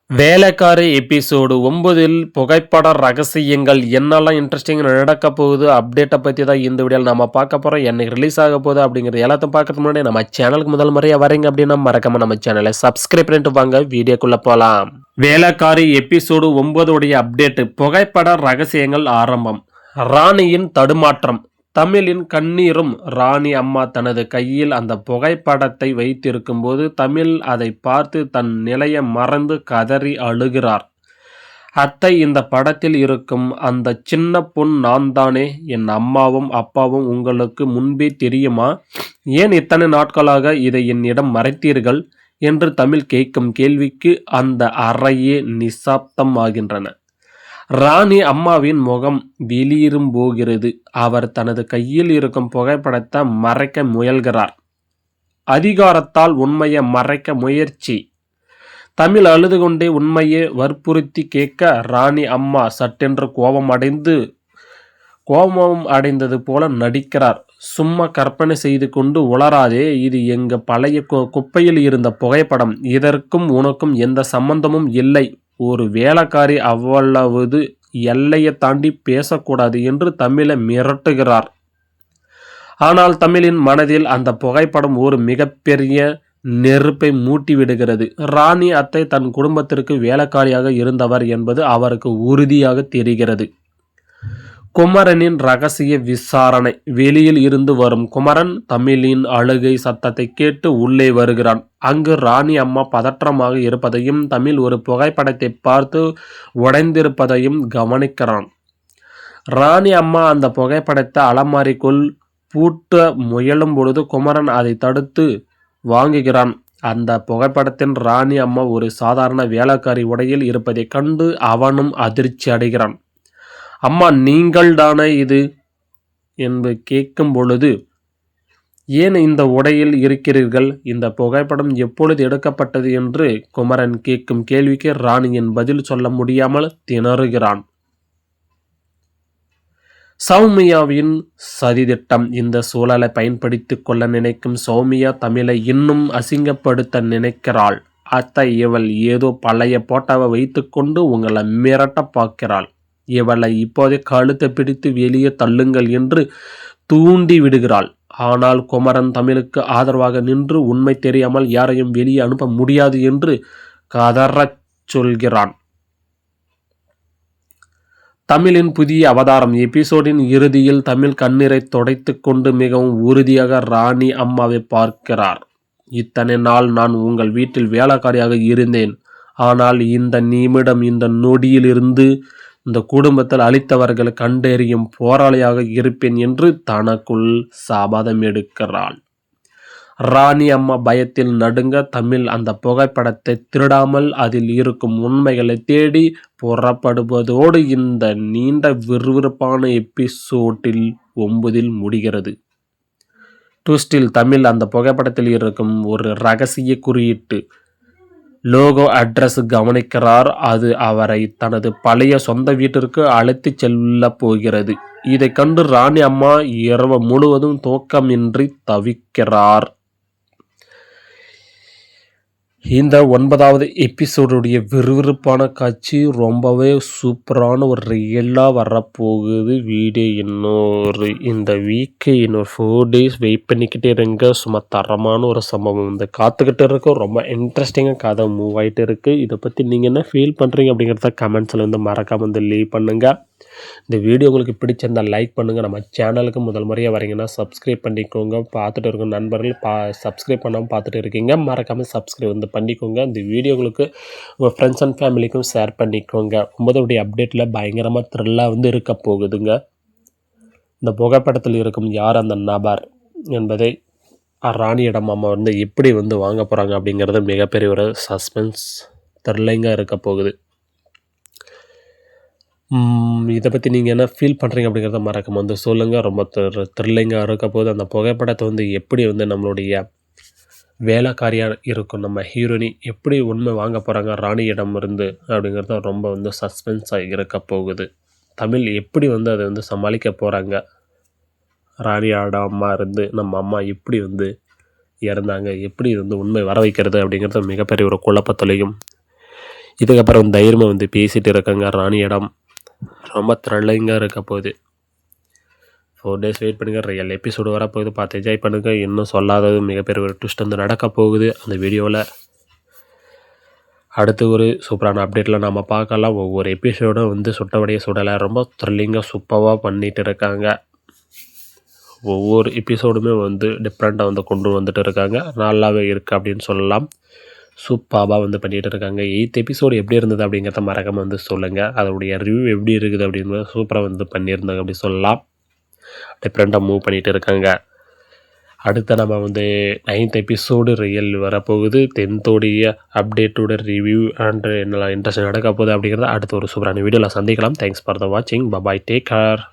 வேலைக்காரி எபிசோடு 9ல் புகைப்பட ரகசியங்கள் என்னெல்லாம் இன்ட்ரெஸ்டிங் நடக்க போகுது அப்டேட்டை பற்றி தான் இந்த வீடியோவில் நம்ம பார்க்க போகிறோம். என்னைக்கு ரிலீஸ் ஆக போகுது அப்படிங்கிறது எல்லாத்தையும் பார்க்கறதுக்கு முன்னாடி நம்ம சேனலுக்கு முதல் முறையாக வரீங்க அப்படின்னா மறக்காம நம்ம சேனலை சப்ஸ்கிரைப் பண்ணிட்டு வாங்க வீடியோக்குள்ளே போகலாம். வேலைக்காரி எபிசோடு 9 உடைய அப்டேட்டு புகைப்பட ரகசியங்கள் ஆரம்பம். ராணியின் தடுமாற்றம். தமிழின் கண்ணீரும். ராணி அம்மா தனது கையில் அந்த புகைப்படத்தை வைத்திருக்கும் போது தமிழ் அதை பார்த்து தன் நிலையை மறந்து கதறி அழுகிறார். அத்தை, இந்த படத்தில் இருக்கும் அந்த சின்ன பொண் நான் தானே? என் அம்மாவும் அப்பாவும் உங்களுக்கு முன்பே தெரியுமா? ஏன் இத்தனை நாட்களாக இதை என்னிடம் மறைத்தீர்கள் என்று தமிழ் கேட்கும் கேள்விக்கு அந்த அறையே நிசப்தமாகின்றன. ராணி அம்மாவின் முகம் வெளியிரும் போகிறது. அவர் தனது கையில் இருக்கும் புகைப்படத்தை மறைக்க முயல்கிறார். அதிகாரத்தால் உண்மையை மறைக்க முயற்சி. தமிழ் அழுது கொண்டே உண்மையை வற்புறுத்தி கேட்க ராணி அம்மா சட்டென்று கோபம் அடைந்தது போல நடிக்கிறார். சும்மா கற்பனை செய்து கொண்டு உளராதே, இது எங்க பழைய குப்பையில் இருந்த புகைப்படம். இதற்கும் உனக்கும் எந்த சம்பந்தமும் இல்லை. ஒரு வேலைக்காரி அவ்வளவு எல்லையை தாண்டி பேசக்கூடாது என்று தமிழை மிரட்டுகிறார். ஆனால் தமிழின் மனதில் அந்த புகைப்படம் ஒரு மிகப்பெரிய நெருப்பை மூட்டிவிடுகிறது. ராணி அத்தை தன் குடும்பத்திற்கு வேலைக்காரியாக இருந்தவர் என்பது அவருக்கு உறுதியாக தெரிகிறது. குமரனின் ரகசிய விசாரணை. வெளியில் இருந்து வரும் குமரன் தமிழின் அழுகை சத்தத்தை கேட்டு உள்ளே வருகிறான். அங்கு ராணி அம்மா பதற்றமாக இருப்பதையும் தமிழ் ஒரு புகைப்படத்தை பார்த்து உடைந்திருப்பதையும் கவனிக்கிறான். ராணி அம்மா அந்த புகைப்படத்தை அலமாரிக்குள் பூட்ட முயலும் பொழுது குமரன் அதை தடுத்து வாங்குகிறான். அந்த புகைப்படத்தின் ராணி அம்மா ஒரு சாதாரண வேலைக்காரி உடையில் இருப்பதை கண்டு அவனும் அதிர்ச்சி அடைகிறான். அம்மா, நீங்கள் தானே இது என்று கேட்கும் பொழுது, ஏன் இந்த உடையில் இருக்கிறீர்கள்? இந்த புகைப்படம் எப்பொழுது எடுக்கப்பட்டது என்று குமரன் கேட்கும் கேள்விக்கு ராணியின் பதில் சொல்ல முடியாமல் திணறுகிறான். சௌமியாவின் சதித்திட்டம். இந்த சூழலை பயன்படுத்தி கொள்ள நினைக்கும் சௌமியா தமிழை இன்னும் அசிங்கப்படுத்த நினைக்கிறாள். அத்தை, இவள் ஏதோ பழைய போட்டாவை வைத்துக்கொண்டு உங்களை மிரட்ட பார்க்கிறாள். இவளை இப்போதே கழுத்தை பிடித்து வெளியே தள்ளுங்கள் என்று தூண்டி விடுகிறாள். ஆனால் குமரன் தமிழுக்கு ஆதரவாக நின்று உண்மை தெரியாமல் யாரையும் வெளியே அனுப்ப முடியாது என்று கதறச் சொல்கிறான். தமிழின் புதிய அவதாரம். எபிசோடின் இறுதியில் தமிழ் கண்ணீரை துடைத்து கொண்டு மிகவும் உறுதியாக ராணி அம்மாவை பார்க்கிறார். இத்தனை நாள் நான் உங்கள் வீட்டில் வேலைக்காரியாக இருந்தேன். ஆனால் இந்த நிமிடம், இந்த நொடியிலிருந்து இந்த குடும்பத்தில் அளித்தவர்களை கண்டறியும் போராளியாக இருப்பேன் என்று தனக்குள் சபதம் எடுக்கிறாள். ராணி அம்மா பயத்தில் நடுங்க தமிழ் அந்த புகைப்படத்தை திருடாமல் அதில் இருக்கும் உண்மைகளை தேடி புறப்படுவதோடு இந்த நீண்ட விறுவிறுப்பான எபிசோடில் 9 முடிகிறது. ட்விஸ்டில் தமிழ் அந்த புகைப்படத்தில் இருக்கும் ஒரு ரகசிய குறியீட்டு லோகோ அட்ரஸ் கவனிக்கிறார். அது அவரை தனது பழைய சொந்த வீட்டிற்கு அழைத்து செல்ல போகிறது. இதை கண்டு ராணி அம்மா இரவு முழுவதும் தூக்கமின்றி தவிக்கிறார். இந்த 9வது எபிசோடுடைய விறுவிறுப்பான காட்சி ரொம்பவே சூப்பரான ஒரு ரியலாக வரப்போகுது. வீடியோ இந்த வீக்கு இன்னொரு 4 days வெயிட் பண்ணிக்கிட்டே இருங்க. சும்மா தரமான ஒரு சம்பவம் இந்த காத்துக்கிட்டு இருக்கும். ரொம்ப இன்ட்ரெஸ்டிங்காக கதை மூவ் ஆகிட்டு இருக்குது. இதை பற்றி நீங்கள் என்ன ஃபீல் பண்ணுறீங்க அப்படிங்கிறத கமெண்ட்ஸில் வந்து மறக்காமல் வந்து லீவ் பண்ணுங்கள். இந்த வீடியோ உங்களுக்கு பிடிச்சிருந்தால் லைக் பண்ணுங்கள். நம்ம சேனலுக்கு முதல் முறையாக வரீங்கன்னா சப்ஸ்கிரைப் பண்ணிக்கோங்க. பார்த்துட்டு இருக்க நண்பர்கள் சப்ஸ்கிரைப் பண்ணாமல் பார்த்துட்டு இருக்கீங்க, மறக்காமல் சப்ஸ்கிரைப் வந்து பண்ணிக்கோங்க. இந்த வீடியோ உங்களுக்கு உங்கள் ஃப்ரெண்ட்ஸ் அண்ட் ஃபேமிலிக்கும் ஷேர் பண்ணிக்கோங்க. 9வது அப்டேட்டில் பயங்கரமாக த்ரில்லாக வந்து இருக்க போகுதுங்க. இந்த புகைப்படத்தில் இருக்கும் யார் அந்த நபர் என்பதை ராணியிடம் அம்மா வந்து எப்படி வந்து வாங்க போகிறாங்க அப்படிங்கிறது மிகப்பெரிய ஒரு சஸ்பென்ஸ் த்ரில்லிங்காக இருக்க போகுது. இதை பற்றி நீங்கள் என்ன ஃபீல் பண்ணுறீங்க அப்படிங்கிறத மறக்காம வந்து சொல்லுங்கள். ரொம்ப த்ரில்லிங்காக இருக்க போது அந்த புகைப்படத்தை வந்து எப்படி வந்து நம்மளுடைய வேலைக்காரியாக இருக்கும் நம்ம ஹீரோயினி எப்படி உண்மை வாங்க போகிறாங்க ராணியிடம் இருந்து அப்படிங்கிறது ரொம்ப வந்து சஸ்பென்ஸாக இருக்க போகுது. தமிழ் எப்படி வந்து அதை வந்து சமாளிக்க போகிறாங்க, ராணியோட அம்மா இருந்து நம்ம அம்மா எப்படி வந்து இறந்தாங்க, எப்படி வந்து உண்மை வர வைக்கிறது அப்படிங்கிறது மிகப்பெரிய ஒரு குழப்பத்திலையும் இதுக்கப்புறம் தைரியமாக வந்து பேசிகிட்டு இருக்காங்க ராணியிடம். ரொம்ப த்ரில்லிங்காக இருக்க போகுது. 4 days வெயிட் பண்ணுங்கள். ரியல் எபிசோடு வரப்போகுது, பார்த்து என்ஜாய் பண்ணுங்கள். இன்னும் சொல்லாதது மிகப்பெரிய ஒரு ட்விஸ்ட் வந்து நடக்க போகுது அந்த வீடியோவில். அடுத்து ஒரு சூப்பரான அப்டேட்டில் நம்ம பார்க்கலாம். ஒவ்வொரு எபிசோடும் வந்து சுட்டபடியே சுடலை, ரொம்ப த்ரில்லிங்காக சூப்பராக பண்ணிகிட்டு இருக்காங்க. ஒவ்வொரு எபிசோடுமே வந்து டிஃப்ரெண்ட்டாக வந்து கொண்டு வந்துட்டு இருக்காங்க. நல்லாவே இருக்குது அப்படின்னு சொல்லலாம். சூப்பராக வந்து பண்ணிகிட்டு இருக்காங்க. 8th எபிசோடு எப்படி இருந்தது அப்படிங்கிறத மறக்காமல் வந்து சொல்லுங்கள். அதோடைய ரிவ்யூ எப்படி இருக்குது அப்படின்னு சூப்பராக வந்து பண்ணியிருந்தாங்க அப்படி சொல்லலாம். டிஃப்ரெண்ட்டாக மூவ் பண்ணிகிட்டு இருக்காங்க. அடுத்து நம்ம வந்து 9th எபிசோடு ரியல் வரப்போகுது. 10th அப்டேட்டோட ரிவ்யூ அண்ட் என்னெல்லாம் இன்ட்ரெஸ்ட் நடக்க போகுது அப்படிங்கிறத அடுத்த ஒரு சூப்பரான வீடியோவில் சந்திக்கலாம். தேங்க்ஸ் ஃபார் த வாட்சிங். Bye bye, take care.